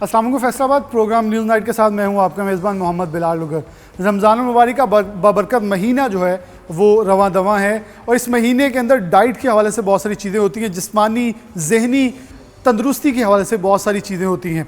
अस्सलाम वालेकुम। Faisalabad programme news night के साथ मैं हूं आपका मेज़बान मोहम्मद बिलाल लुगर। रमज़ान मुबारक का बाबरकत महीना जो है वो रवां दवां है और इस महीने के अंदर डाइट के हवाले से बहुत सारी चीज़ें होती हैं, जिस्मानी जहनी तंदरुस्ती के हवाले से बहुत सारी चीज़ें होती हैं।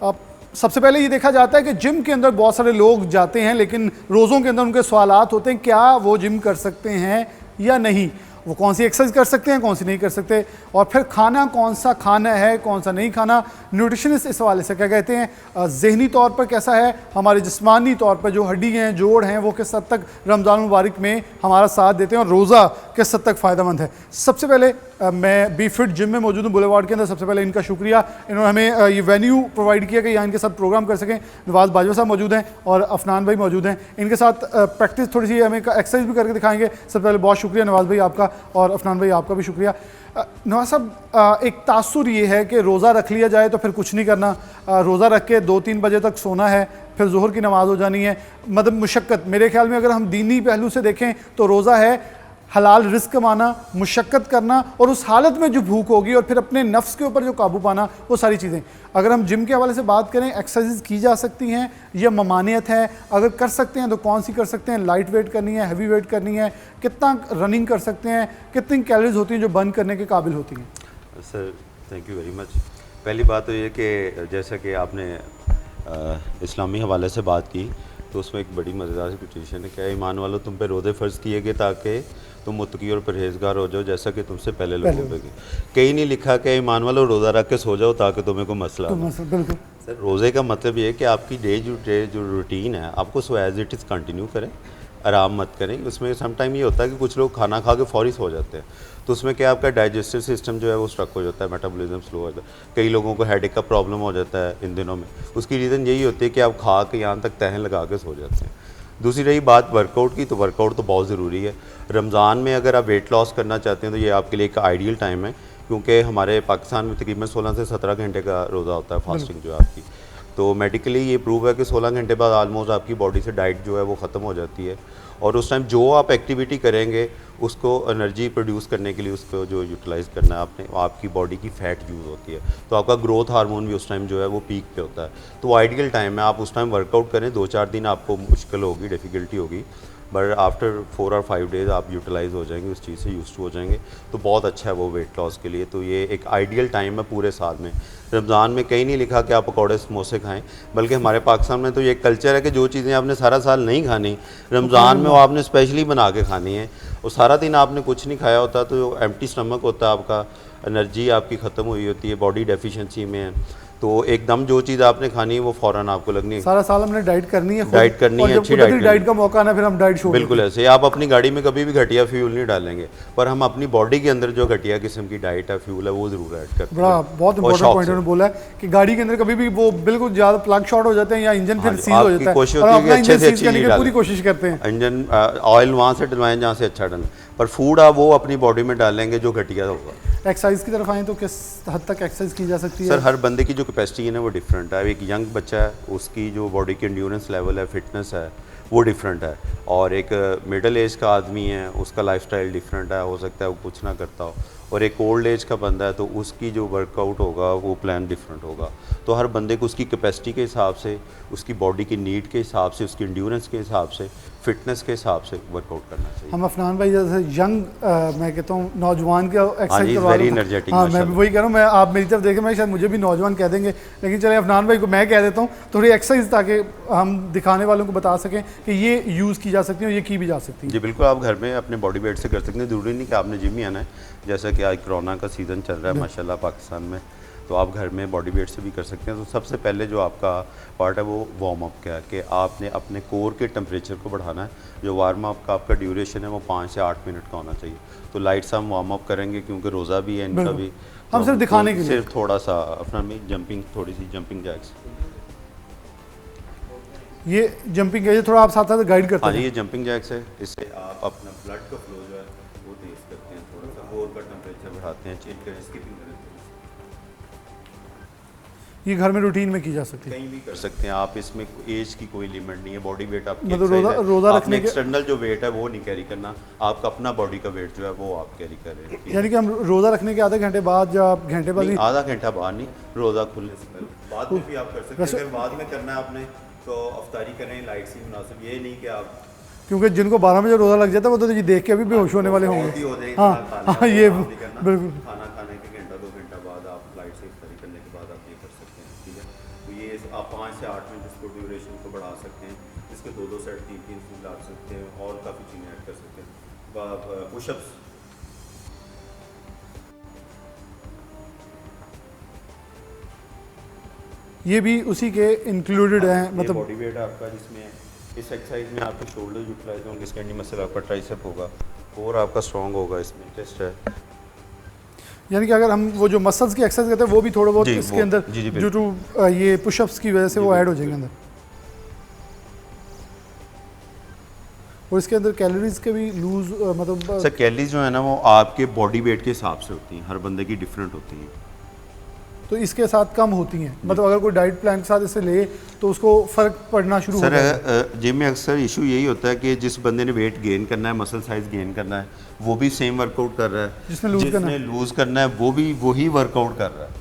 अब सबसे पहले ये देखा जाता है कि जिम के अंदर बहुत सारे लोग जाते हैं, लेकिन रोज़ों के अंदर उनके सवालात होते हैं क्या वो जिम कर सकते हैं या नहीं, वो कौन सी एक्सरसाइज कर सकते हैं, कौन सी नहीं कर सकते, और फिर खाना कौन सा खाना है, कौन सा नहीं खाना। न्यूट्रिशनिस्ट इस हवाले से क्या कहते हैं, जहनी तौर पर कैसा है, हमारे जिस्मानी तौर पर जो हड्डी हैं, जोड़ हैं, वो किस हद तक रमज़ान मुबारक में हमारा साथ देते हैं और रोज़ा किस हद तक फ़ायदेमंद है। सबसे पहले मैं बी फिट जिम में मौजूद हूँ बुलेवार्ड के अंदर। सबसे पहले इनका शुक्रिया, इन्होंने हमें ये वेन्यू प्रोवाइड किया कि यहाँ इनके साथ प्रोग्राम कर सकें। नवाज़ बाजवा साहब मौजूद हैं और अफनान भाई मौजूद हैं। इनके साथ प्रैक्टिस थोड़ी सी हमें एक्सरसाइज भी करके दिखाएंगे। सबसे पहले बहुत शुक्रिया नवाज़ भाई आपका, और अफनान भाई आपका भी शुक्रिया। नवाज़ साहब, एक तासुर ये है कि रोज़ा रख लिया जाए तो फिर कुछ नहीं करना, रोज़ा रख के 2-3 बजे तक सोना है, फिर ज़ोहर की नमाज़ हो जानी है। मतलब मुशक्क़त, मेरे ख्याल में अगर हम दीनी पहलू से देखें तो रोज़ा है हलाल रिस्क कमाना, मुशक्क़त करना, और उस हालत में जो भूख होगी और फिर अपने नफ्स के ऊपर जो काबू पाना, वो सारी चीज़ें। अगर हम जिम के हवाले से बात करें, एक्सरसाइज की जा सकती हैं या ममानियत है, अगर कर सकते हैं तो कौन सी कर सकते हैं, लाइट वेट करनी है, हैवी वेट करनी है, कितना रनिंग कर सकते हैं, कितनी कैलोरीज होती हैं जो बर्न करने के काबिल होती हैं? Sir thank you very much. पहली बात तो ये कि जैसा कि आपने इस्लामी हवाले से बात की, तो उसमें एक बड़ी मज़ेदार सिचुएशन है। क्या ईमान वालों तुम पे रोज़े फ़र्ज़ किए गए ताकि तुम मुत्तकी और परहेज़गार हो जाओ, जैसा कि तुमसे पहले लोगों पे कहीं नहीं लिखा कि ईमान वालों रोज़ा रख के सो जाओ ताकि तुम्हें कोई मसला हो। बिल्कुल सर, रोज़े का मतलब ये है कि आपकी डे जो रूटीन है आपको so as it is continue करें, आराम मत करें। उसमें समटाइम ये होता है कि कुछ लोग खाना खा के फ़ौरी सो जाते हैं, तो उसमें क्या आपका डाइजेस्टिव सिस्टम जो है वो स्ट्रक हो जाता है, मेटाबॉलिज्म स्लो हो जाता है। कई लोगों को हेडेक का प्रॉब्लम हो जाता है इन दिनों में। उसकी रीज़न यही होती है कि आप खा के यहाँ तक तहन लगा के सो जाते हैं। दूसरी रही बात वर्कआउट की, तो वर्कआउट तो बहुत ज़रूरी है। रमज़ान में अगर आप वेट लॉस करना चाहते हैं तो ये आपके लिए एक आइडियल टाइम है, क्योंकि हमारे पाकिस्तान में तकरीबन 16 से 17 घंटे का रोज़ा होता है, फास्टिंग जो है आपकी। तो मेडिकली ये प्रूव है कि 16 घंटे बाद आलमोस्ट आपकी बॉडी से डाइट जो है वो ख़त्म हो जाती है, और उस टाइम जो आप एक्टिविटी करेंगे उसको एनर्जी प्रोड्यूस करने के लिए उसको जो यूटिलाइज़ करना है आपने, आपकी बॉडी की फ़ैट यूज़ होती है, तो आपका ग्रोथ हार्मोन भी उस टाइम जो है वो पीक पे होता है। तो आइडियल टाइम है, आप उस टाइम वर्कआउट करें। 2-4 दिन आपको मुश्किल होगी, डिफ़िकल्टी होगी, बट आफ्टर 4 और 5 डेज़ आप यूटिलाइज़ हो जाएंगे, उस चीज़ से यूज़ टू हो जाएंगे, तो बहुत अच्छा है वो वेट लॉस के लिए। तो ये एक आइडियल टाइम है पूरे साल में। रमज़ान में कहीं नहीं लिखा कि आप पकौड़े समोसे खाएं, बल्कि हमारे पाकिस्तान में तो ये कल्चर है कि जो चीज़ें आपने सारा साल नहीं खानी, रमज़ान में वो आपने स्पेशली बना के खानी है। और सारा दिन आपने कुछ नहीं खाया होता तो जो एम्प्टी स्टमक होता है आपका, एनर्जी आपकी ख़त्म हुई होती है, बॉडी डेफिशिएंसी में है, तो एकदम जो चीज़ आपने खानी है वो फ़ौरन आपको लगनी है। सारा साल हमने डाइट करनी है, डाइट करनी है, अच्छी डाइट का मौका ना, फिर हम डाइट छोड़ बिल्कुल ऐसे। आप अपनी गाड़ी में कभी भी घटिया फ्यूल नहीं डालेंगे, पर हम अपनी बॉडी के अंदर जो घटिया किस्म की डाइट है, फ्यूल है, वो ज़रूर ऐड करते हैं। बड़ा बहुत इंपॉर्टेंट पॉइंट उन्होंने बोला है कि गाड़ी के अंदर कभी भी वो बिल्कुल ज़्यादा प्लग शॉर्ट हो जाते हैं या इंजन फिर सीज हो जाता है, कोशिश होती है कि अच्छे से अच्छी चीज़ पूरी कोशिश करते हैं इंजन ऑयल वहाँ से डलवाएं जहाँ से अच्छा डलें, पर फूड आप वो अपनी बॉडी में डालेंगे जो घटिया होगा। एक्सरसाइज की तरफ आएँ तो किस हद तक एक्सरसाइज की जा सकती है? सर, हर बंदे की जो कैपेसिटी है ना वो डिफरेंट है। एक यंग बच्चा है, उसकी जो बॉडी की एंड्योरेंस लेवल है, फिटनेस है, वो डिफरेंट है, और एक मिडिल एज का आदमी है, उसका लाइफस्टाइल डिफरेंट है, हो सकता है वो कुछ ना करता हो, और एक ओल्ड एज का बंदा है तो उसकी जो वर्कआउट होगा वो प्लान डिफरेंट होगा। तो हर बंदे को उसकी कैपेसिटी के हिसाब से, उसकी बॉडी की नीड के हिसाब से, उसकी एंड्योरेंस के हिसाब से, फिटनेस के हिसाब से वर्कआउट करना चाहिए। हम अफनान भाई जैसे यंग, मैं कहता हूँ नौजवान का एक्सरसाइज करवा वेरी एनर्जेटिक। हाँ, मैं वही कह रहा हूँ, मैं आप मेरी तरफ देखें, मैं शायद मुझे भी नौजवान कह देंगे, लेकिन चले अफनान भाई को मैं कह देता हूँ थोड़ी एक्सरसाइज, ताकि हम दिखाने वालों को बता सकें कि ये यूज़ की जा सकती है और ये की भी जा सकती है। जी बिल्कुल, आप घर में अपने बॉडी वेट से कर सकते हैं, ज़रूरी नहीं कि आपने जिम ही आना है। जैसा कि आज कोरोना का सीज़न चल रहा है माशाल्लाह पाकिस्तान में, तो आप घर में बॉडी वेट से भी कर सकते हैं। तो सबसे पहले जो आपका पार्ट है वो वार्म अप का है, कि आपने अपने कोर के टेम्परेचर को बढ़ाना है। जो वार्म अप का आपका ड्यूरेशन है वो 5 से 8 मिनट का होना चाहिए। तो लाइट सा हम वार्म अप करेंगे, क्योंकि रोज़ा भी है इनका भी, हम सिर्फ दिखाने के लिए, सिर्फ थोड़ा सा अपना में जंपिंग, थोड़ी सी जंपिंग जैक्स, ये जंपिंग है, थोड़ा आप साथ साथ गाइड करते हैं। हाँ जी, ये जंपिंग जैक्स है, इससे आप अपना ब्लड का फ्लो जो है वो तेज करते हैं, थोड़ा सा कोर का टेम्परेचर बढ़ाते हैं, चेंज करें, स्किपिंग करें। ये घर में रूटीन में की जा सकती है? कहीं भी कर सकते हैं आप, इसमें एज की कोई लिमिट नहीं है, बॉडी वेट आपकी मतलब exercise है। रोज़ा आपने रखने के एक्सटर्नल जो वेट है वो नहीं कैरी करना, आपका अपना बॉडी का वेट जो है वो आप कैरी कर रहे हैं। यानी कि हम रोज़ा रखने के आधे घंटे बाद या घंटे बाद नहीं, आधा घंटा बाद नहीं, रोज़ा खुलने से पहले, बाद में भी आप कर सकते हैं। अगर बाद में करना है आपने तो अफ्तारी करें लाइट सी मुनासिब, ये नहीं कि आप, क्योंकि जिनको 12 बजे रोज़ा लग जाता है वो तो ये देख के अभी बेहोश होने वाले होंगे। हो जाएगी। हाँ ये बिल्कुल। खाना खाने के घंटा 2 घंटा बाद आप लाइट से इफ्तारी करने के बाद आप ये कर सकते हैं, ठीक है। तो ये आप 5 से 8 मिनट इसको ड्यूरेशन को बढ़ा सकते हैं, इसके 2-2 सेट 3-3 सेट ला सकते हैं और काफ़ी चीज़ें ऐड कर सकते हैं। पुशअप्स, ये भी उसी के इंक्लूडेड हैं, मतलब बॉडी वेट आपका, जिसमें इस एक्सरसाइज में आपके शोल्डर यूटिलाइज होंगे, स्कैंडी मसल आपका ट्राइसेप होगा और आपका स्ट्रॉन्ग होगा, इसमें चेस्ट है। यानी कि अगर हम वो जो मसल्स की एक्सरसाइज करते हैं वो भी थोड़ा बहुत जी, इसके वो- अंदर जी, जी, ड्यू टू ये पुशअप्स की वजह से वो ऐड हो जाएंगे अंदर। और इसके अंदर कैलोरीज के भी लूज मतलब सर कैलोरीज जो है ना वो आपके बॉडी वेट के हिसाब से होती हैं, हर बंदे की डिफरेंट होती हैं। तो इसके साथ कम होती हैं, मतलब अगर कोई डाइट प्लान के साथ इसे ले तो उसको फ़र्क पड़ना शुरू हो जाएगा। सर जिम में अक्सर इशू यही होता है कि जिस बंदे ने वेट गेन करना है, मसल साइज गेन करना है, वो भी सेम वर्कआउट कर रहा है, जिसने लूज करना है वो भी वही वर्कआउट कर रहा है।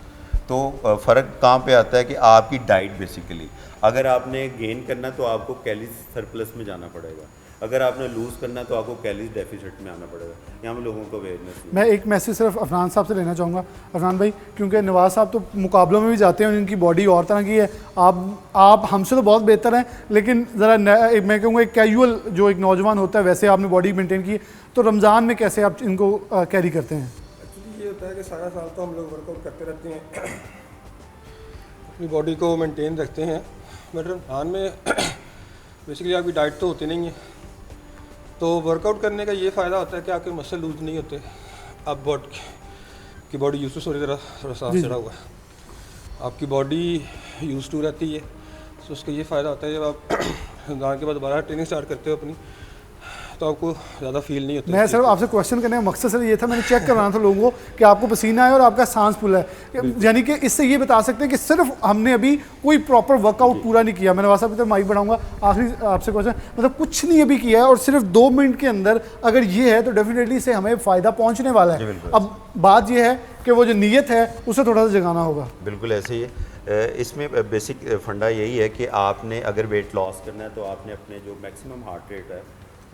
तो फ़र्क कहाँ पे आता है कि आपकी डाइट बेसिकली, अगर आपने गेन करना है तो आपको कैलोरीज सरप्लस में जाना पड़ेगा, अगर आपने लूज़ करना है तो आपको कैलोरीज डेफिसिट में आना पड़ेगा। यहाँ में लोगों को अवेयरनेस नहीं। मैं एक मैसेज सिर्फ अफनान साहब से लेना चाहूँगा। अफनान भाई, क्योंकि नवाज साहब तो मुकाबलों में भी जाते हैं और इनकी बॉडी और तरह की है, आप हमसे तो बहुत बेहतर हैं, लेकिन ज़रा मैं कहूँगा एक कैजुअल जो एक नौजवान होता है वैसे आपने बॉडी मेंटेन की, तो रमज़ान में कैसे आप इनको कैरी करते हैं? एक्चुअली ये होता है कि सारा साल तो हम लोग वर्कआउट करते रहते हैं, अपनी बॉडी को मेंटेन रखते हैं, बट रमज़ान में बेसिकली आपकी डाइट तो होती नहीं है, तो वर्कआउट करने का ये फ़ायदा होता है कि आपके मसल लूज नहीं होते, आप की बॉडी यूज टू थोड़ा सांस चढ़ा हुआ है, आपकी बॉडी यूज टू रहती है, तो उसका ये फ़ायदा होता है जब आप रमज़ान के बाद दोबारा ट्रेनिंग स्टार्ट करते हो अपनी, तो आपको ज़्यादा फील नहीं होता। मैं सिर्फ आपसे क्वेश्चन करने का मकसद सिर्फ ये था, मैंने चेक करवाना था लोगों को कि आपको पसीना है और आपका सांस फुला है, यानी कि इससे ये बता सकते हैं कि सिर्फ हमने अभी कोई प्रॉपर वर्कआउट पूरा नहीं किया। मैंने वासा तो माइक बढ़ाऊंगा, आखिरी आपसे क्वेश्चन, मतलब कुछ नहीं अभी किया है और सिर्फ 2 मिनट के अंदर अगर ये है तो डेफिनेटली इससे हमें फ़ायदा पहुँचने वाला है। अब बात ये है कि वो जो नीयत है उसे थोड़ा सा जगाना होगा। बिल्कुल ऐसे ही है। इसमें बेसिक फंडा यही है कि आपने अगर वेट लॉस करना है तो आपने अपने जो मैक्सिमम हार्ट रेट है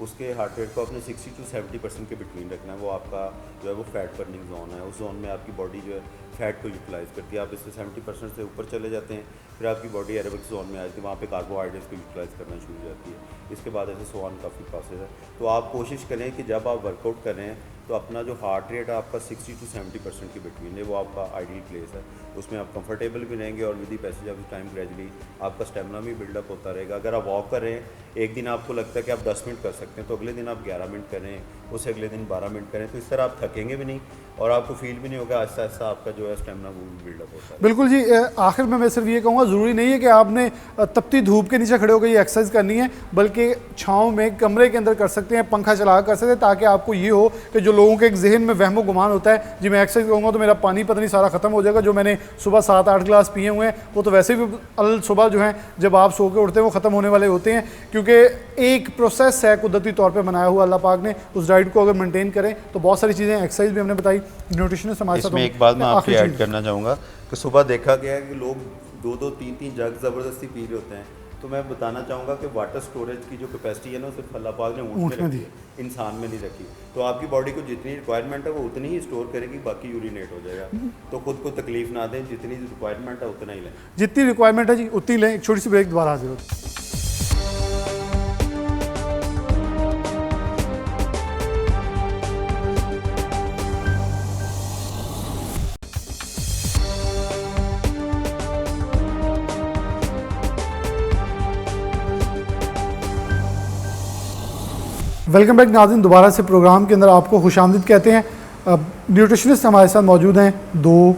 उसके हार्ट रेट को अपने 60 to 70% के बिटवीन रखना है। वो आपका जो है वो फैट बर्निंग जोन है, उस जोन में आपकी बॉडी जो है फैट को यूटिलाइज करती है। आप इससे 70% से ऊपर चले जाते हैं, फिर आपकी बॉडी एरोबिक जोन में आ जाती है, वहाँ पे कार्बोहाइड्रेट्स को यूटिलाइज करना शुरू हो जाती है। इसके बाद ऐसे सो ऑन काफ़ी प्रोसेस है। तो आप कोशिश करें कि जब आप वर्कआउट कर रहे हैं तो अपना जो हार्ट रेट है आपका 60 to 70% के बिटवीन है, वो आपका आइडियल प्लेस है, उसमें आप कंफर्टेबल भी रहेंगे और with the passage of time gradually आपका स्टेमिना भी बिल्डअप होता रहेगा। अगर आप वॉक कर रहे हैं, एक दिन आपको लगता है कि आप 10 मिनट कर सकते हैं, तो अगले दिन आप 11 मिनट करें, उससे अगले दिन 12 मिनट करें, तो इस तरह आप थकेंगे भी नहीं और आपको फील भी नहीं होगा, आहिस्ता आहिस्ता आपका जो है स्टेमिना वो भी बिल्डअप होता है। बिल्कुल जी। आखिर में मैं सिर्फ ये कहूँगा, ज़रूरी नहीं है कि आपने तपती धूप के नीचे खड़े होकर ये एक्सरसाइज करनी है, बल्कि छाँव में कमरे के अंदर कर सकते हैं, पंखा चला कर सकते हैं, ताकि आपको ये हो कि जो लोगों के एक जहन में वहमो गुमान होता है जी मैं एक्सरसाइज करूँगा तो मेरा पानी पता नहीं सारा ख़त्म हो जाएगा, जो मैंने सुबह 7-8 गिलास पिए हुए हैं वो तो वैसे भी अल सुबह जो है जब आप सो के उठते हैं वो ख़त्म होने वाले होते हैं, क्योंकि एक प्रोसेस है कुदरती तौर पे बनाया हुआ अल्लाह पाक ने। उस डाइट को अगर मेंटेन करें तो बहुत सारी चीज़ें, एक्सरसाइज भी हमने बताई, न्यूट्रिशनिस्ट हमारे साथ। इसमें एक बात मैं आपकी ऐड करना चाहूँगा कि सुबह देखा गया है कि लोग 2-2, 3-3 जग ज़बरदस्ती पी रहे होते हैं, तो मैं बताना चाहूँगा कि वाटर स्टोरेज की जो कैपेसिटी है ना सिर्फ अल्लाह पाक ने ऊँट में रखी है, इंसान में नहीं रखी। तो आपकी बॉडी को जितनी रिक्वायरमेंट है वो उतनी ही स्टोर करेगी, बाकी यूरिनेट हो जाएगा। तो खुद को तकलीफ ना दें, जितनी रिक्वायरमेंट है उतना ही लें, जितनी रिक्वायरमेंट है जी उतनी लें। एक छोटी सी ब्रेक, दोबारा हाजिर होती है। वेलकम बैक नाज़रीन, दोबारा से प्रोग्राम के अंदर आपको खुशामदीद कहते हैं। न्यूट्रिशनिस्ट हमारे साथ मौजूद हैं 2।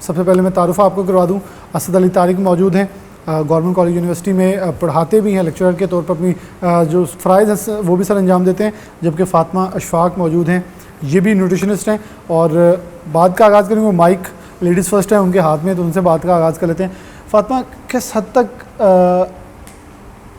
सबसे पहले मैं तारुफ़ आपको करवा दूं, असद अली तारिक मौजूद हैं, गवर्नमेंट कॉलेज यूनिवर्सिटी में पढ़ाते भी हैं, लेक्चरर के तौर पर अपनी जो फ़राइज़ हैं वो भी सर अंजाम देते हैं, जबकि फ़ातिमा अशफाक मौजूद हैं, ये भी न्यूट्रिशनिस्ट हैं। और बात का आगाज़ करेंगे माइक लेडीज़ फर्स्ट है उनके हाथ में, तो उनसे बात का आगाज़ कर लेते हैं। फातिमा, किस हद तक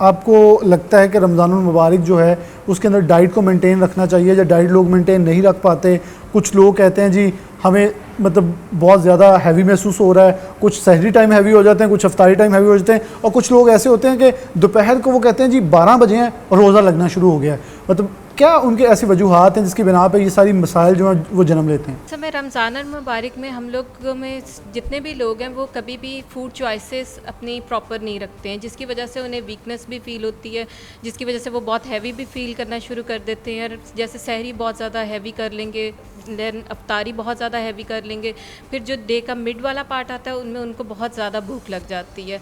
आपको लगता है कि रमज़ानुल मुबारक जो है उसके अंदर डाइट को मेंटेन रखना चाहिए, या डाइट लोग मेंटेन नहीं रख पाते? कुछ लोग कहते हैं जी हमें मतलब बहुत ज़्यादा हैवी महसूस हो रहा है, कुछ सहरी टाइम हैवी हो जाते हैं, कुछ अफ्तारी टाइम हैवी हो जाते हैं, और कुछ लोग ऐसे होते हैं कि दोपहर को वो कहते हैं जी 12 बजे हैं और रोज़ा लगना शुरू हो गया है। मतलब क्या उनके ऐसी वजूहात हैं जिसकी बिना पे ये सारी मसाइल जो हैं वो जन्म लेते हैं? समय रमज़ान मुबारक में हम लोग में जितने भी लोग हैं वो कभी भी फूड चॉइसेस अपनी प्रॉपर नहीं रखते हैं, जिसकी वजह से उन्हें वीकनेस भी फील होती है, जिसकी वजह से वो बहुत हैवी भी फील करना शुरू कर देते हैं। जैसे सहरी बहुत ज़्यादा हैवी कर लेंगे, देन अफ्तारी बहुत ज़्यादा हैवी कर लेंगे, फिर जो डे का मिड वाला पार्ट आता है उनमें उनको बहुत ज़्यादा भूख लग जाती है।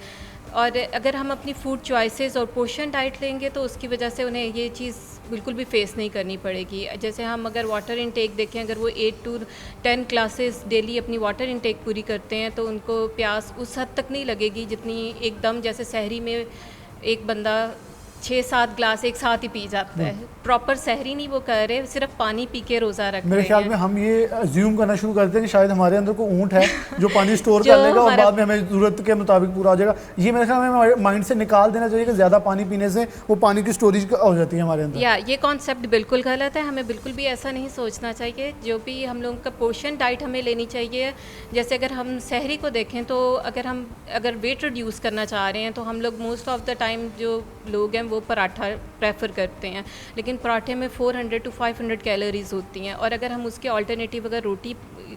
और अगर हम अपनी फूड चॉइसेस और पोर्शन डाइट लेंगे तो उसकी वजह से उन्हें ये चीज़ बिल्कुल भी फेस नहीं करनी पड़ेगी। जैसे हम अगर वाटर इनटेक देखें, अगर वो 8 to 10 ग्लासेस डेली अपनी वाटर इनटेक पूरी करते हैं तो उनको प्यास उस हद तक नहीं लगेगी जितनी एकदम जैसे सहरी में एक बंदा 6-7 ग्लास एक साथ ही पी जाता है। प्रॉपर सहरी नहीं वो कर रहे, सिर्फ पानी पी के रोज़ा रख रहे हैं। मेरे ख्याल में हम ये अज्यूम करना शुरू करते हैं कि शायद हमारे अंदर को ऊँट है जो पानी स्टोर कर लेगा और बाद में हमें ज़रूरत के मुताबिक पूरा हो जाएगा। ये मेरे ख्याल में माइंड से निकाल देना चाहिए कि ज़्यादा पानी पीने से वो पानी की स्टोरेज हो जाती है हमारे अंदर। या ये कॉन्सेप्ट बिल्कुल गलत है, हमें बिल्कुल भी ऐसा नहीं सोचना चाहिए। जो भी हम लोगों का पोर्शन डाइट हमें लेनी चाहिए। जैसे अगर हम सहरी को देखें तो अगर वेट रिड्यूस करना चाह रहे हैं तो हम लोग मोस्ट ऑफ द टाइम जो लोग हैं वो पराठा प्रेफर करते हैं, लेकिन पराठे में 400 to 500 कैलोरीज होती हैं, और अगर हम उसके ऑल्टरनेटिव अगर रोटी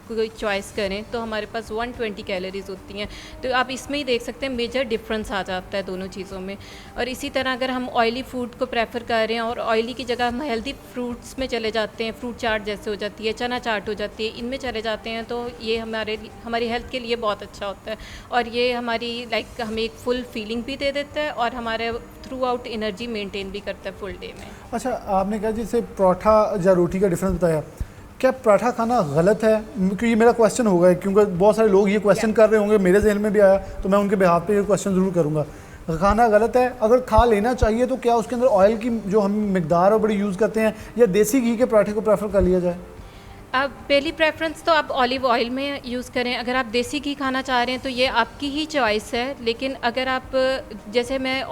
कोई चॉइस करें तो हमारे पास 120 कैलोरीज होती हैं। तो आप इसमें ही देख सकते हैं मेजर डिफरेंस आ जाता है दोनों चीज़ों में। और इसी तरह अगर हम ऑयली फूड को प्रेफर कर रहे हैं और ऑयली की जगह हम हेल्दी फ्रूट्स में चले जाते हैं, फ्रूट चाट जैसे हो जाती है, चना चाट हो जाती है, इनमें चले जाते हैं तो ये हमारी हेल्थ के लिए बहुत अच्छा होता है, और ये हमारी हमें एक फुल फीलिंग भी दे देता है और हमारे थ्रू आउट एनर्जी मेंटेन भी करता है फुल डे में। अच्छा, आपने कहा जैसे पराठा या रोटी का डिफरेंस बताया, क्या पराठा खाना गलत है? क्योंकि ये मेरा क्वेश्चन होगा, क्योंकि बहुत सारे लोग ये क्वेश्चन कर रहे होंगे, मेरे जहन में भी आया, तो मैं उनके बिहाफ पे ये क्वेश्चन ज़रूर करूँगा। खाना गलत है, अगर खा लेना चाहिए तो क्या उसके अंदर ऑयल की जो हम मिकदार और बड़ी यूज़ करते हैं, या देसी घी के पराठे को प्रेफर कर लिया जाए? आप पहली प्रेफरेंस तो आप ऑलिव ऑयल में यूज़ करें। अगर आप देसी घी खाना चाह रहे हैं तो ये आपकी ही चॉइस है, लेकिन अगर आप जैसे मैं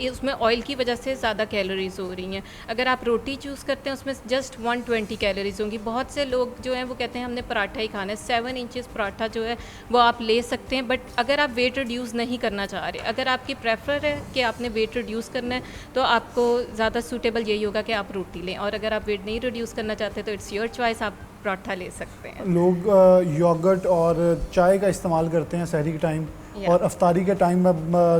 उसमें ऑयल की वजह से ज़्यादा कैलोरीज हो रही हैं। अगर आप रोटी चूज़ करते हैं उसमें जस्ट 120 कैलोरीज होंगी। बहुत से लोग जो हैं वो कहते हैं हमने पराठा ही खाना है, 7 इंचेस पराठा जो है वो आप ले सकते हैं। बट अगर आप वेट रिड्यूस नहीं करना चाह रहे, अगर आपकी प्रेफर है कि आपने वेट रिड्यूस करना है, तो आपको ज़्यादा सूटेबल यही होगा कि आप रोटी लें, और अगर आप वेट नहीं रिड्यूस करना चाहते तो इट्स योर चॉइस, आप पराठा ले सकते हैं। लोग योगर्ट और चाय का इस्तेमाल करते हैं सहरी के टाइम और अफ्तारी के टाइम में,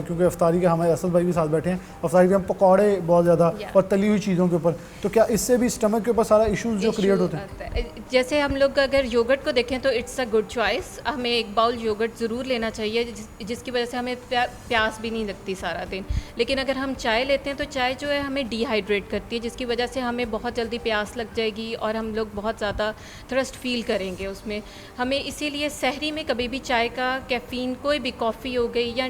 क्योंकि अफ्तारी के हमारे असद भाई भी साथ बैठे हैं, अफ्तारी के पकौड़े बहुत ज़्यादा और तली हुई चीज़ों के ऊपर, तो क्या इससे भी स्टमक के ऊपर सारा इश्यूज जो क्रिएट होते हैं? जैसे हम लोग अगर योगर्ट को देखें तो इट्स अ गुड चॉइस, हमें एक बाउल योगर्ट ज़रूर लेना चाहिए जिसकी वजह से हमें प्यास भी नहीं लगती सारा दिन। लेकिन अगर हम चाय लेते हैं तो चाय जो है हमें डिहाइड्रेट करती है, जिसकी वजह से हमें बहुत जल्दी प्यास लग जाएगी और हम लोग बहुत ज़्यादा थ्रस्ट फील करेंगे उसमें। हमें इसीलिए सहरी में कभी भी चाय का कैफ़ीन, कोई भी कॉफ़ी हो गई या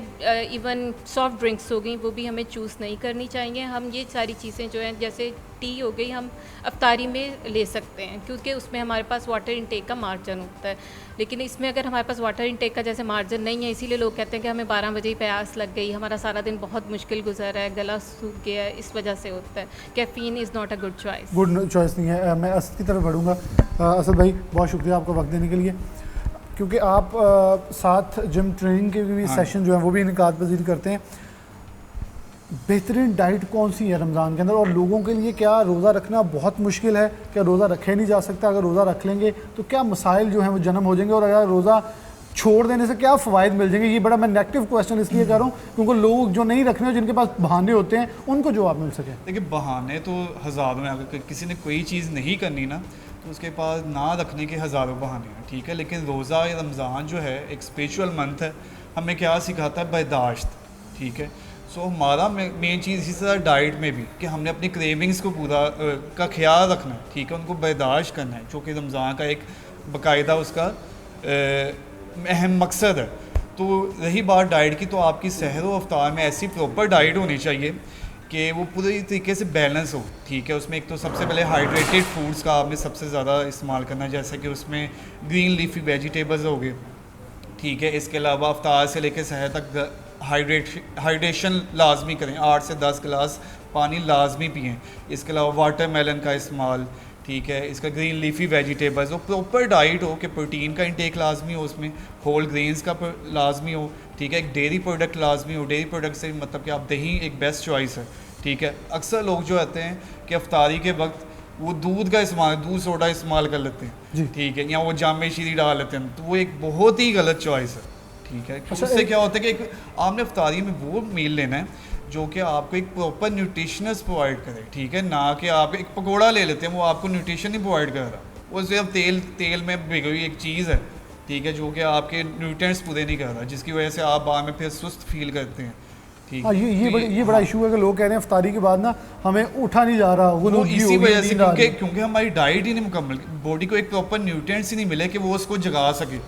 इवन सॉफ्ट ड्रिंक्स हो गई, वो भी हमें चूज़ नहीं करनी चाहिए। हम ये सारी चीज़ें जो हैं जैसे टी हो गई हम अफ्तारी में ले सकते हैं, क्योंकि उसमें हमारे पास वाटर इनटेक का मार्जिन होता है। लेकिन इसमें अगर हमारे पास वाटर इनटेक का जैसे मार्जिन नहीं है, इसीलिए लोग कहते हैं कि हमें 12 बजे ही प्यास लग गई, हमारा सारा दिन बहुत मुश्किल गुजर रहा है, गला सूख गया है, इस वजह से होता है। Caffeine is not a good choice. Good choice नहीं है। मैं असद की तरफ बढ़ूँगा। असद भाई, बहुत शुक्रिया आपका वक्त देने के लिए, क्योंकि आप साथ जिम ट्रेनिंग के भी सेशन जो है वो भी इनकाद पजीर करते हैं। बेहतरीन डाइट कौन सी है रमज़ान के अंदर, और लोगों के लिए क्या रोज़ा रखना बहुत मुश्किल है? क्या रोज़ा रखे नहीं जा सकता? अगर रोज़ा रख लेंगे तो क्या मसाइल जो हैं वो जन्म हो जाएंगे, और अगर रोज़ा छोड़ देने से क्या फ़वाइद मिल जाएंगे? ये बड़ा मैं नेगेटिव क्वेश्चन इसलिए कर रहा हूँ क्योंकि लोग जो नहीं रखने, जिनके पास बहाने होते हैं, उनको जवाब मिल सके। देखिए, बहाने तो हज़ारों हैं। अगर किसी ने कोई चीज़ नहीं करनी ना, तो उसके पास ना रखने के हज़ारों बहाने हैं, ठीक है। लेकिन रोज़ा या रमज़ान जो है एक स्पिरिचुअल मंथ है, हमें क्या सिखाता है? बर्दाश्त, ठीक है। सो हमारा मेन चीज़ इसी तरह डाइट में भी कि हमने अपनी क्रेविंग्स को पूरा का ख्याल रखना है, ठीक है, उनको बर्दाश्त करना है, जो कि रमज़ान का एक बाकायदा उसका अहम मकसद है। तो रही बात डाइट की, तो आपकी सहर व अफ्तार में ऐसी प्रॉपर डाइट होनी चाहिए कि वो पूरी तरीके से बैलेंस हो, ठीक है। उसमें एक तो सबसे पहले हाइड्रेटेड फूड्स का आपने सबसे ज़्यादा इस्तेमाल करना है, जैसे कि उसमें ग्रीन लीफी वेजिटेबल्स हो गए, ठीक है। इसके अलावा अफ्तार से लेकर सहर तक हाइड्रेशन लाजमी करें, 8 से 10 गिलास पानी लाजमी पिएँ। इसके अलावा वाटरमेलन का इस्तेमाल, ठीक है। इसका ग्रीन लीफी वेजिटेबल्स हो, प्रॉपर डाइट हो कि प्रोटीन का इंटेक लाजमी हो, उसमें होल ग्रेन्स का लाजमी हो, ठीक है। एक डेयरी प्रोडक्ट लाजमी हो। डेयरी प्रोडक्ट से मतलब कि आप दही एक बेस्ट चॉइस है, ठीक है। अक्सर लोग जो आते हैं कि अफ्तारी के वक्त वो दूध का इस्तेमाल, दूध सोडा इस्तेमाल कर लेते हैं, ठीक है, या वो जामे शीरी डाल लेते हैं, तो वो एक बहुत ही गलत चॉइस है, ठीक है। उससे क्या होता है कि आपने अफ्तारी में वो मील लेना है जो कि आपको एक प्रॉपर न्यूट्रिशनस प्रोवाइड करे, ठीक है, ना कि आप एक पकोड़ा ले लेते हैं वो आपको न्यूट्रिशन नहीं प्रोवाइड कर रहा, वो सिर्फ तेल में भिगोई हुई एक चीज़ है, ठीक है, जो कि आपके न्यूट्रिएंट्स पूरे नहीं कर रहा, जिसकी वजह से आप बाद में फिर सुस्त फील करते हैं, ठीक है। ये बड़ा इशू है कि लोग कह रहे हैं अफ्तारी के बाद ना हमें उठा नहीं जा रहा, वो इसी वजह से क्योंकि हमारी डाइट ही नहीं मुकम्मल, बॉडी को एक प्रॉपर न्यूट्रिएंट्स ही नहीं मिले कि वो उसको जगा सके,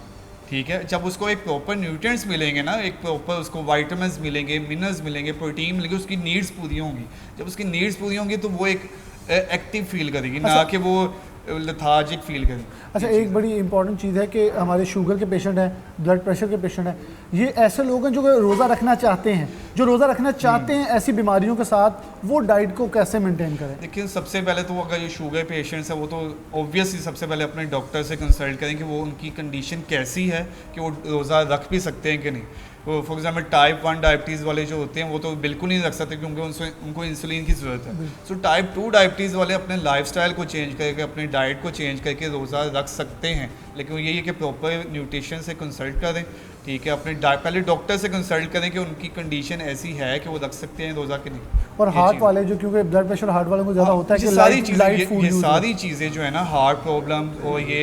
ठीक है। जब उसको एक प्रॉपर न्यूट्रिएंट्स मिलेंगे ना, एक प्रॉपर उसको वाइटामिन्स मिलेंगे, मिनरल्स मिलेंगे, प्रोटीन मिलेंगे, उसकी नीड्स पूरी होंगी। जब उसकी नीड्स पूरी होंगी तो वो एक एक्टिव फील करेगी, ना कि वो लेथार्जिक फील करेगी। अच्छा, एक बड़ी इंपॉर्टेंट चीज़ है कि हमारे शुगर के पेशेंट हैं, ब्लड प्रेशर के पेशेंट हैं, ये ऐसे लोग हैं जो रोज़ा रखना चाहते हैं, ऐसी बीमारियों के साथ वो डाइट को कैसे मेंटेन करें? देखिए, सबसे पहले तो अगर ये शुगर पेशेंट्स है वो तो ऑब्वियसली सबसे पहले अपने डॉक्टर से कंसल्ट करें कि वो उनकी कंडीशन कैसी है कि वो रोज़ा रख भी सकते हैं कि नहीं। वो फॉर एग्जाम्पल टाइप 1 डायबिटीज़ वाले जो होते हैं वो तो बिल्कुल नहीं रख सकते क्योंकि उनको इंसुलिन की ज़रूरत है। सो टाइप 2 डायबिटीज़ वाले अपने लाइफस्टाइल को चेंज करके, अपनी डाइट को चेंज करके रोज़ा रख सकते हैं, लेकिन यही है कि प्रॉपर न्यूट्रिशन से कंसल्ट करें, ठीक है। अपने पहले डॉक्टर से कंसल्ट करें कि उनकी कंडीशन ऐसी है कि वो रख सकते हैं रोज़ा कि नहीं। और हार्ट वाले जो, क्योंकि ब्लड प्रेशर हार्ट वालों को ज़्यादा होता है कि ये सारी चीज़ें जो है ना, हार्ट प्रॉब्लम और ये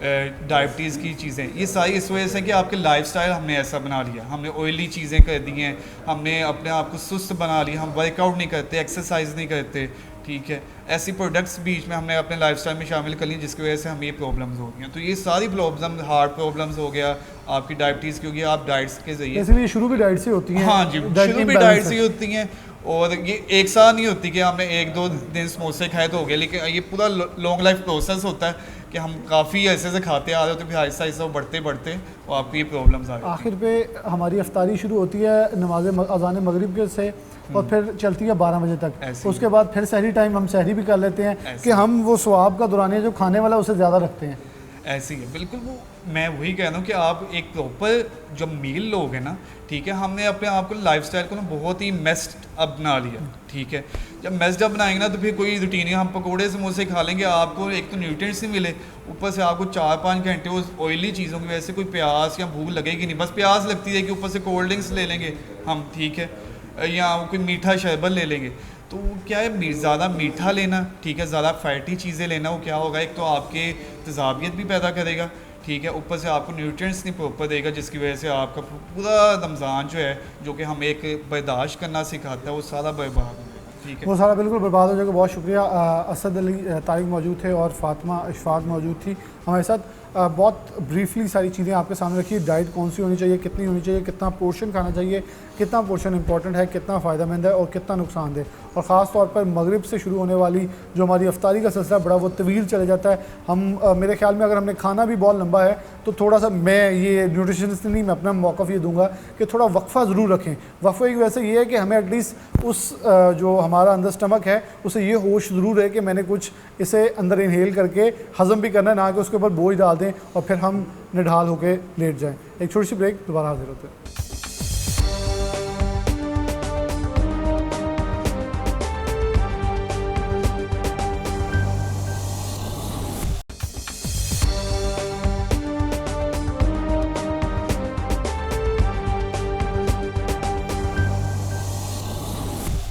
डायबिटीज़ की चीज़ें, ये सारी इस वजह से कि आपके लाइफस्टाइल हमने ऐसा बना लिया, हमने ऑयली चीज़ें कर दी हैं, हमने अपने आप को सुस्त बना लिया, हम वर्कआउट नहीं करते, एक्सरसाइज नहीं करते, ठीक है। ऐसी प्रोडक्ट्स बीच में हमने अपने लाइफस्टाइल में शामिल कर ली जिसकी वजह से हमें ये प्रॉब्लम्स हो गई हैं। तो ये सारी प्रॉब्लम, हार्ट प्रॉब्लम्स हो गया, आपकी डायबिटीज़ की होगी, आप डाइट्स के जरिए, इसलिए शुरू भी डाइट से होती हैं। हाँ जी, शुरू भी डाइट से होती हैं, और ये एक साथ नहीं होती कि हमने 1-2 दिन समोसे खाए तो हो गया, लेकिन ये पूरा लॉन्ग लाइफ प्रोसेस होता है कि हम काफ़ी ऐसे से खाते आ रहे होते, फिर आहिस्ता आहिस्ता बढ़ते बढ़ते और आपको ये प्रॉब्लम्स आ रही हैं। आखिर पे हमारी अफ्तारी शुरू होती है नमाज अज़ान मगरिब के से और फिर चलती है 12 बजे तक, उसके बाद फिर सहरी टाइम हम सहरी भी कर लेते हैं कि हम वो स्वाब का दौरानिया जो खाने वाला उसे ज़्यादा रखते हैं। ऐसी है बिल्कुल, वो मैं वही कह रहा हूँ कि आप एक प्रॉपर जब मील लोगे ना, ठीक है, हमने अपने आप को लाइफस्टाइल को ना बहुत ही मेस्ड अप बना लिया, ठीक है। जब मेस्ड अप बनाएंगे ना तो फिर कोई रूटीन है, हम पकोड़े समोसे खा लेंगे, आपको एक तो न्यूट्रिएंट्स नहीं मिले, ऊपर से आपको 4-5 घंटे उस ऑयली चीज़ों की वजह से कोई प्यास या भूख लगेगी नहीं, बस प्यास लगती है कि ऊपर से कोल्ड ड्रिंक्स ले लेंगे हम, ठीक है, या कोई मीठा शरबत ले लेंगे। तो क्या है, ज़्यादा मीठा लेना, ठीक है, ज़्यादा फैटी चीज़ें लेना, वो क्या होगा, एक तो आपके तेज़ाबियत भी पैदा करेगा, ठीक है, ऊपर से आपको न्यूट्रिएंट्स नहीं प्रॉपर देगा, जिसकी वजह से आपका पूरा रमज़ान जो है, जो कि हमें एक बर्दाश्त करना सिखाता है, वो सारा बर्बाद हो जाएगा, ठीक है, वो सारा बिल्कुल बर्बाद हो जाएगा। बहुत शुक्रिया। असद अली तारिक मौजूद थे और फातिमा इशफाक मौजूद थी हमारे साथ। बहुत ब्रीफली सारी चीज़ें आपके सामने रखी, डाइट कौन सी होनी चाहिए, कितनी होनी चाहिए, कितना पोर्शन खाना चाहिए, कितना पोर्शन इंपॉर्टेंट है, कितना फ़ायदेमंद है और कितना नुकसानदेह, और ख़ास तौर पर मगरिब से शुरू होने वाली जो हमारी अफ्तारी का सिलसिला बड़ा वो तवील चले जाता है। हम मेरे ख्याल में अगर हमने खाना भी बहुत लंबा है तो थोड़ा सा, मैं ये न्यूट्रिशनिस्ट नहीं, मैं अपना मौक़िफ़ ये दूंगा कि थोड़ा वक्फ़ा ज़रूर रखें। वक्फ़े की वजह से ये है कि हमें एटलीस्ट उस जो हमारा अंदर स्टमक है उसे ये होश ज़रूर है कि मैंने कुछ इसे अंदर इनहेल करके हज़म भी करना है, ना कि उसके ऊपर बोझ डाल दें और फिर हम निढाल होकर लेट जाएँ। एक छोटी सी ब्रेक, दोबारा हाजिर होते हैं।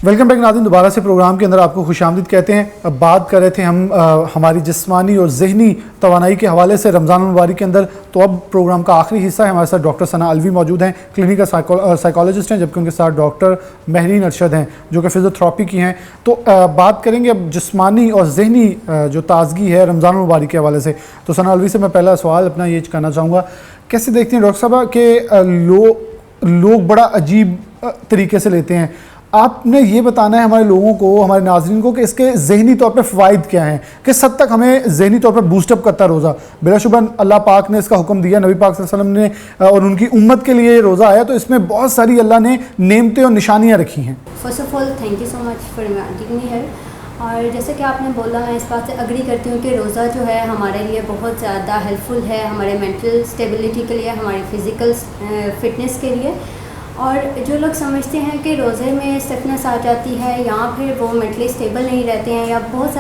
वेलकम बैक नाज़रीन, दोबारा से प्रोग्राम के अंदर आपको खुशामदीद कहते हैं। अब बात कर रहे थे हम हमारी जिस्मानी और ज़हनी तवानाई के हवाले से रमज़ान मुबारक के अंदर, तो अब प्रोग्राम का आखिरी हिस्सा है। हमारे साथ डॉक्टर सना अलवी मौजूद हैं, क्लिनिकल साइकोलॉजिस्ट हैं, जबकि उनके साथ डॉक्टर महरीन अरशद हैं जो कि फिजियोथेरेपी की हैं। तो बात करेंगे अब जिस्मानी और ज़हनी जो ताजगी है रमज़ान मुबारक के हवाले से। तो सना अलवी से मैं पहला सवाल अपना ये करना चाहूँगा, कैसे देखते हैं डॉक्टर साहब कि लोग बड़ा अजीब तरीके से लेते हैं आपने ये बताना है हमारे लोगों को, हमारे नाज़रीन को, कि इसके ज़हनी तौर पे फ़वाइद क्या हैं, किस हद तक हमें ज़हनी तौर पे बूस्टअप करता है रोज़ा। बिलाशुबा अल्लाह पाक ने इसका हुक्म दिया, नबी पाक सल्लल्लाहु अलैहि वसल्लम ने और उनकी उम्मत के लिए रोज़ा आया, तो इसमें बहुत सारी अल्लाह ने नेमतें और निशानियाँ रखी हैं। First of all thank you so much for inviting me here. और जैसे कि आपने बोला, मैं इस बात से अग्री करती हूँ कि रोज़ा जो है हमारे लिए बहुत ज़्यादा हेल्पफुल है, हमारे मेंटल स्टेबिलिटी के लिए, हमारी फ़िज़िकल फ़िटनेस के लिए। और जो लोग समझते हैं कि रोज़े में स्टिफनेस आ जाती है या फिर वो मेंटली स्टेबल नहीं रहते हैं, या बहुत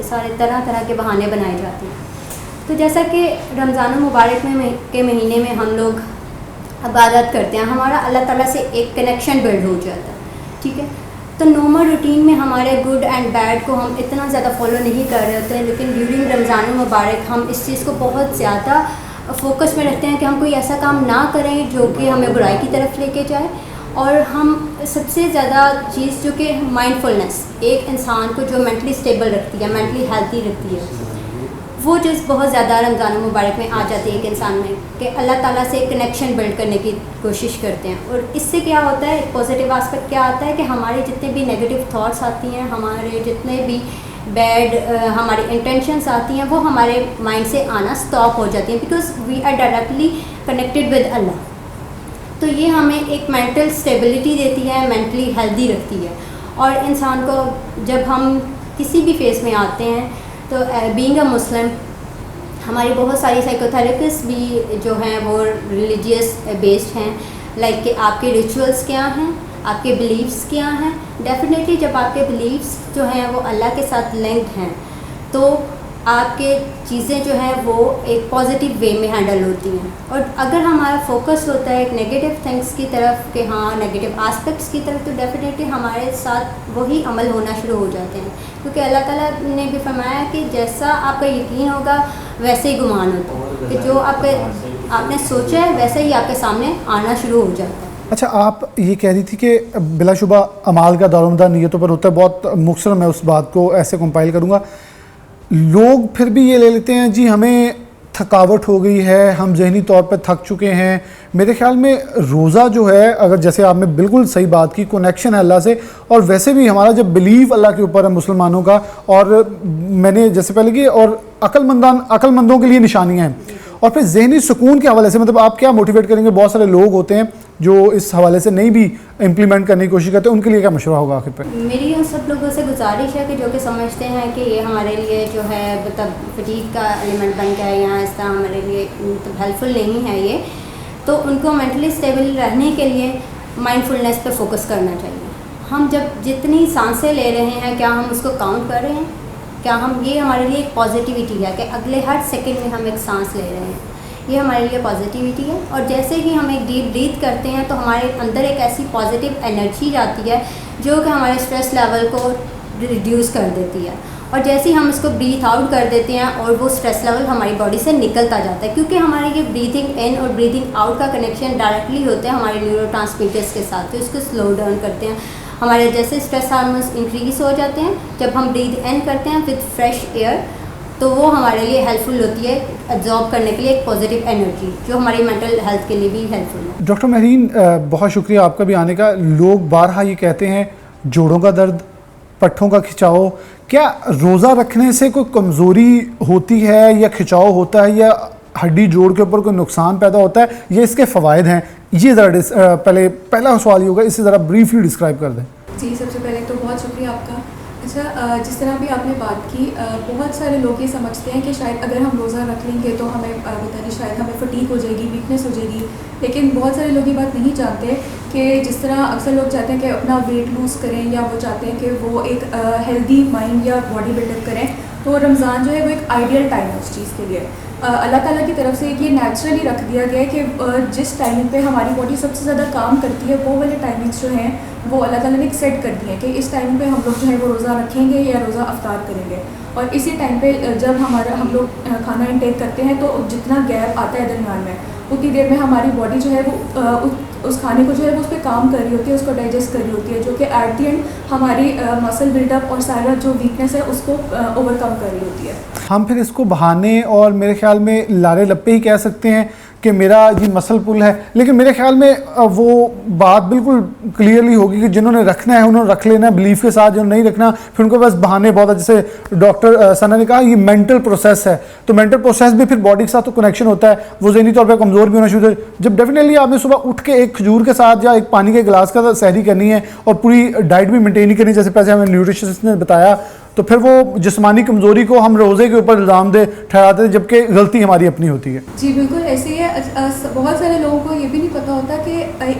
सारे तरह तरह के बहाने बनाए जाते हैं। तो जैसा कि रमज़ान मुबारक के महीने में हम लोग इबादत करते हैं, हमारा अल्लाह ताला से एक कनेक्शन बिल्ड हो जाता है, ठीक है। तो नॉर्मल रूटीन में हमारे गुड एंड बैड को हम इतना ज़्यादा फॉलो नहीं कर रहे होते हैं, लेकिन ड्यूरिंग रमज़ान मुबारक हम इस चीज़ को बहुत ज़्यादा फोकस में रखते हैं कि हम कोई ऐसा काम ना करें जो कि हमें बुराई की तरफ लेके जाए। और हम सबसे ज़्यादा चीज़ जो कि माइंडफुलनेस, एक इंसान को जो मेंटली स्टेबल रखती है, मेंटली हेल्थी रखती है, वो चीज़ बहुत ज़्यादा रमज़ान मुबारक में आ जाती है एक इंसान में, कि अल्लाह ताला से कनेक्शन बिल्ड करने की कोशिश करते हैं। और इससे क्या होता है, पॉजिटिव एस्पेक्ट क्या आता है कि हमारे जितने भी नेगेटिव थॉट्स आती हैं, हमारे जितने भी बैड हमारी इंटेंशंस आती हैं, वो हमारे माइंड से आना स्टॉप हो जाती हैं, because we are directly connected with Allah. तो ये हमें एक मेंटल स्टेबिलिटी देती है, मेंटली हेल्दी रखती है। और इंसान को जब हम किसी भी फेज़ में आते हैं, तो बीइंग अ मुस्लिम, हमारी बहुत सारी साइकोथेरेपिस्ट भी जो हैं वो रिलीजियस बेस्ड हैं, लाइक कि आपके रिचुअल्स क्या हैं, आपके बिलीव्स क्या हैं। डेफिनेटली जब आपके बिलीव्स जो हैं वो अल्लाह के साथ लिंक्ड हैं, तो आपके चीज़ें जो हैं वो एक पॉजिटिव वे में हैंडल होती हैं। और अगर हमारा फोकस होता है एक नेगेटिव थिंग्स की तरफ, कि हाँ नेगेटिव एस्पेक्ट्स की तरफ, तो डेफिनेटली हमारे साथ वही अमल होना शुरू हो जाते हैं, क्योंकि अल्लाह ताला ने भी फरमाया कि जैसा आपका यकीन होगा वैसे ही गुमान होता है, कि जो आपने सोचा है वैसे ही आपके सामने आना शुरू हो जाता है। अच्छा, आप ये कह रही थी कि बिलाशुबा अमाल का दारोमदार नीयतों पर होता है। बहुत मुख्तसर मैं उस बात को ऐसे कंपाइल करूँगा। लोग फिर भी ये ले लेते हैं, जी हमें थकावट हो गई है, हम जहनी तौर पर थक चुके हैं। मेरे ख्याल में रोज़ा जो है, अगर जैसे आपने बिल्कुल सही बात की, कनेक्शन है अल्लाह से, और वैसे भी हमारा जब बिलीव अल्लाह के ऊपर है मुसलमानों का, और मैंने जैसे पहले की, और अक्लमंदों के लिए निशानियाँ हैं। और फिर जहनी सुकून के हवाले से, मतलब आप क्या मोटिवेट करेंगे? बहुत सारे लोग होते हैं जो इस हवाले से नहीं भी इम्प्लीमेंट करने की कोशिश करते हैं, उनके लिए क्या मशवरा होगा आखिर पर? मेरी उन सब लोगों से गुजारिश है कि जो कि समझते हैं कि ये हमारे लिए जो है मतलब फटीग का एलिमेंट बन गया है, या इस तरह हमारे लिए मतलब हेल्पफुल नहीं है ये, तो उनको मेंटली स्टेबल रहने के लिए माइंडफुलनेस पे फोकस करना चाहिए। हम जब जितनी सांसें ले रहे हैं, क्या हम उसको काउंट कर रहे हैं? क्या हम, ये हमारे लिए एक पॉजिटिविटी है कि अगले हर सेकंड में हम एक सांस ले रहे हैं, ये हमारे लिए पॉजिटिविटी है। और जैसे ही हम एक डीप ब्रीथ करते हैं, तो हमारे अंदर एक ऐसी पॉजिटिव एनर्जी जाती है जो कि हमारे स्ट्रेस लेवल को रिड्यूस कर देती है। और जैसे ही हम इसको ब्रीथ आउट कर देते हैं, और वो स्ट्रेस लेवल हमारी बॉडी से निकलता जाता है, क्योंकि हमारे ये ब्रीथिंग इन और ब्रीथिंग आउट का कनेक्शन डायरेक्टली होता है हमारे न्यूरोट्रांसमीटर्स के साथ, तो इसको स्लो डाउन करते हैं। हमारे जैसे स्ट्रेस हार्मोन्स इंक्रीज हो जाते हैं जब हम ब्रीथ इन करते हैं विद फ्रेश एयर, तो वो हमारे लिए हेल्पफुल होती है एब्जॉर्ब करने के लिए एक पॉजिटिव एनर्जी, जो हमारी मेंटल हेल्थ के लिए भी हेल्पफुल है। डॉक्टर महरीन, बहुत शुक्रिया आपका भी आने का। लोग बारहा ये कहते हैं, जोड़ों का दर्द, पट्ठों का खिंचाव, क्या रोज़ा रखने से कोई कमज़ोरी होती है या खिंचाव होता है, या हड्डी जोड़ के ऊपर कोई नुकसान पैदा होता है? ये इसके फ़वाइद हैं, ये ज़रा पहला सवाल ये होगा, इसे ज़रा ब्रीफली डिस्क्राइब कर दें। जी, सबसे पहले तो बहुत शुक्रिया आपका। अच्छा, जिस तरह भी आपने बात की, बहुत सारे लोग ये समझते हैं कि शायद अगर हम रोज़ा रख लेंगे तो हमें पता नहीं, शायद हमें फटीग हो जाएगी, वीकनेस हो जाएगी। लेकिन बहुत सारे लोग ये बात नहीं जानते कि जिस तरह अक्सर लोग चाहते हैं कि अपना वेट लूज़ करें, या वो चाहते हैं कि वो एक हेल्दी माइंड या बॉडी बिल्डअप करें, तो रमज़ान जो है वो एक आइडियल टाइम है उस चीज़ के लिए। अल्लाह ताला की तरफ से ये नेचुरली रख दिया गया है कि जिस टाइमिंग पे हमारी बॉडी सबसे ज़्यादा काम करती है, वो वाले टाइमिंग्स जो हैं वो अल्लाह ताला ने एक सेट कर दिए हैं कि इस टाइम पे हम लोग जो है वो रोज़ा रखेंगे या रोज़ा अफ्तार करेंगे। और इसी टाइम पे जब हम लोग खाना इंटेक करते हैं, तो जितना गैप आता है दरमियान में, उतनी देर में हमारी बॉडी जो है वो उस खाने को जो है वो उस पर काम कर रही होती है, उसको डाइजेस्ट कर रही होती है, जो कि एट द एंड हमारी मसल बिल्डअप और सारा जो वीकनेस है उसको ओवरकम कर रही होती है। हम फिर इसको बहाने और मेरे ख्याल में लारे लप्पे ही कह सकते हैं कि मेरा ये मसल पुल है, लेकिन मेरे ख्याल में वो बात बिल्कुल क्लियरली होगी कि जिन्होंने रखना है उन्होंने रख लेना बिलीफ के साथ, जो नहीं रखना फिर उनको बस बहाने बहुत है। जैसे डॉक्टर सना ने कहा ये मेंटल प्रोसेस है, तो मेंटल प्रोसेस भी फिर बॉडी के साथ तो कनेक्शन होता है, वो ज़हनी तौर पर कमज़ोर भी होना शुरू है। जब डेफिनेटली आपने सुबह उठ के एक खजूर के साथ या एक पानी के गिलास का सहरी करनी है और पूरी डाइट भी मेंटेन ही करनी है, जैसे पहले हमें न्यूट्रिशनिस्ट ने बताया, तो फिर वो जिस्मानी कमज़ोरी को हम रोज़े के ऊपर इल्ज़ाम दे ठहराते थे, जबकि गलती हमारी अपनी होती है। जी बिल्कुल ऐसे ही है। बहुत सारे लोगों को ये भी नहीं पता होता कि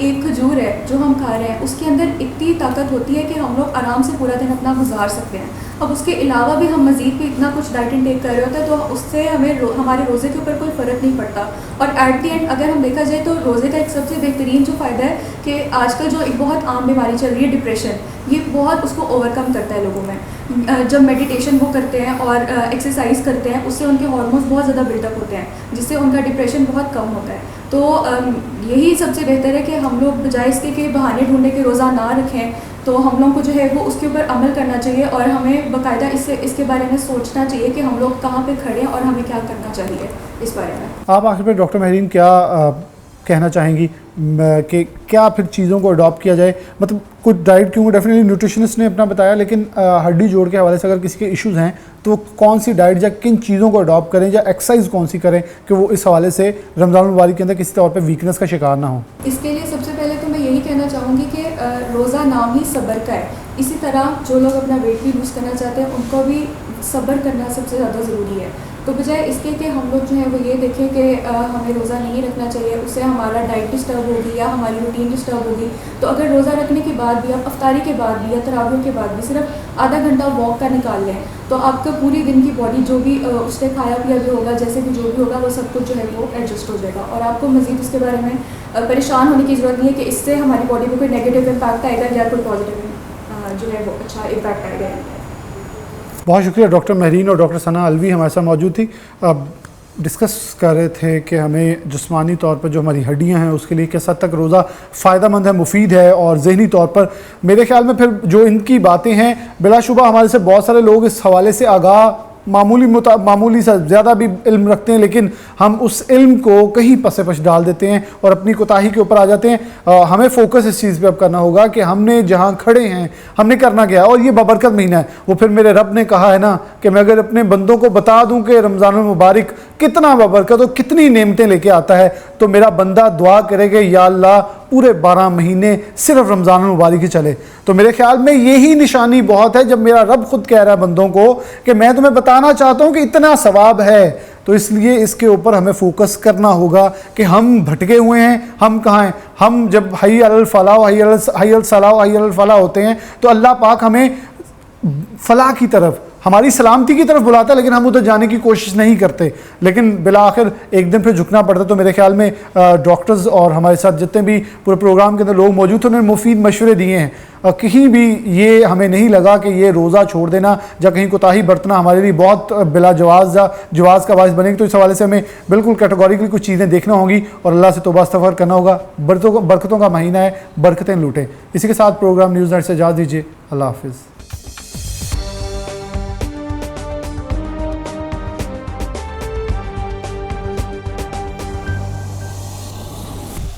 एक खजूर है जो हम खा रहे हैं, उसके अंदर इतनी ताकत होती है कि हम लोग आराम से पूरा दिन अपना गुजार सकते हैं। अब उसके अलावा भी हम मज़ीद भी इतना कुछ डाइट इंटेक कर रहे होते हैं, तो उससे हमें हमारे रोज़े के ऊपर कोई फ़र्क नहीं पड़ता। और एट दी एंड अगर हम देखा जाए तो रोज़े का एक सबसे बेहतरीन जो फ़ायदा है कि आजकल जो एक बहुत आम बीमारी चल रही है डिप्रेशन, ये बहुत उसको ओवरकम करता है लोगों में। जब मेडिटेशन वो करते हैं और एक्सरसाइज करते हैं, उससे उनके हार्मोन्स बहुत ज़्यादा बिल्डअप होते हैं, जिससे उनका डिप्रेशन बहुत कम होता है। तो यही सबसे बेहतर है कि हम लोग बजाय इसके कि बहाने ढूंढने के रोज़ा ना रखें, तो हम लोगों को जो है वो उसके ऊपर अमल करना चाहिए और हमें बाकायदा इसके बारे में सोचना चाहिए कि हम लोग कहाँ पे खड़े हैं और हमें क्या करना चाहिए इस बारे में। आप आखिर में डॉक्टर महरीन क्या कहना चाहेंगी कि क्या फिर चीज़ों को अडॉप्ट किया जाए? मतलब कुछ डाइट, क्योंकि डेफिनेटली न्यूट्रिशनिस्ट ने अपना बताया, लेकिन हड्डी जोड़ के हवाले से अगर किसी के इश्यूज़ हैं तो वो कौन सी डाइट या किन चीज़ों को अडॉप्ट करें या एक्सरसाइज कौन सी करें कि वो इस हवाले से रमज़ान मुबारक के अंदर किसी तौर पे वीकनेस का शिकार ना हो? इसके लिए सबसे पहले तो मैं यही कहना चाहूँगी कि रोज़ा नाम ही सब्र का है। इसी तरह जो लोग अपना वेट भी लूज़ करना चाहते हैं उनको भी सब्र करना सबसे ज़्यादा ज़रूरी है। तो बजाय इसके कि हम लोग जो है वो ये देखें कि हमें रोज़ा नहीं रखना चाहिए, उससे हमारा डाइट डिस्टर्ब होगी या हमारी रूटीन डिस्टर्ब होगी, तो अगर रोज़ा रखने के बाद भी आप अफ्तारी के बाद भी या तरावियों के बाद भी सिर्फ आधा घंटा वॉक का निकाल लें, तो आपका पूरी दिन की बॉडी जो भी उससे खाया पिया भी होगा, जैसे भी जो भी होगा, वो सब कुछ जो है वो एडजस्ट हो जाएगा और आपको मज़ीद इसके बारे में परेशान होने की ज़रूरत नहीं है कि इससे हमारी बॉडी पर कोई नेगेटिव इम्पैक्ट आएगा या कोई पॉजिटिव जो है वो अच्छा इम्पैक्ट आएगा। बहुत शुक्रिया डॉक्टर महरीन और डॉक्टर सना अलवी हमारे साथ मौजूद थी। अब डिस्कस कर रहे थे कि हमें जिस्मानी तौर पर जो हमारी हड्डियां हैं उसके लिए किस हद तक रोज़ा फ़ायदेमंद है, मुफीद है, और जहनी तौर पर मेरे ख्याल में फिर जो इनकी बातें हैं बिलाशुबा हमारे से बहुत सारे लोग इस हवाले से आगाह मामूली से ज़्यादा भी इल्म रखते हैं, लेकिन हम उस इल्म को कहीं पसे पश डाल देते हैं और अपनी कोताही के ऊपर आ जाते हैं। हमें फोकस इस चीज़ पे अब करना होगा कि हमने जहाँ खड़े हैं हमने करना क्या है, और ये बबरकत महीना है। वो फिर मेरे रब ने कहा है ना कि मैं अगर अपने बंदों को बता दूँ कि रमज़ान मुबारक कितना बबरकत और कितनी नेमतें लेके आता है, तो मेरा बंदा दुआ करेगा या अल्लाह पूरे 12 महीने सिर्फ रमज़ान मुबारक ही चले। तो मेरे ख्याल में यही निशानी बहुत है जब मेरा रब खुद कह रहा है बंदों को कि मैं तुम्हें बताना चाहता हूँ कि इतना सवाब है। तो इसलिए इसके ऊपर हमें फोकस करना होगा कि हम भटके हुए हैं, हम कहाँ हैं। हम जब हई अल फलाह हई अल सलाह हई अल फलाह होते हैं तो अल्लाह पाक हमें फलाह की तरफ, हमारी सलामती की तरफ बुलाता है, लेकिन हम उधर जाने की कोशिश नहीं करते, लेकिन बिला आखिर एक दिन फिर झुकना पड़ता। तो मेरे ख्याल में डॉक्टर्स और हमारे साथ जितने भी पूरे प्रोग्राम के अंदर लोग मौजूद थे उन्होंने मुफीद मशवरे दिए हैं। कहीं भी ये हमें नहीं लगा कि ये रोज़ा छोड़ देना या कहीं कोताही बरतना हमारे लिए बहुत बिला जवाज़ का बायस बनेगी। तो इस हवाले से हमें बिल्कुल कैटेगोरिकली कुछ चीज़ें देखना होंगी और अल्लाह से तौबा इस्तग़फ़ार करना होगा। बरकतों का महीना है, बरकतें लूटें। इसी के साथ प्रोग्राम न्यूज़ नाइट से इजाज़त दीजिए। अल्लाह हाफ़िज़।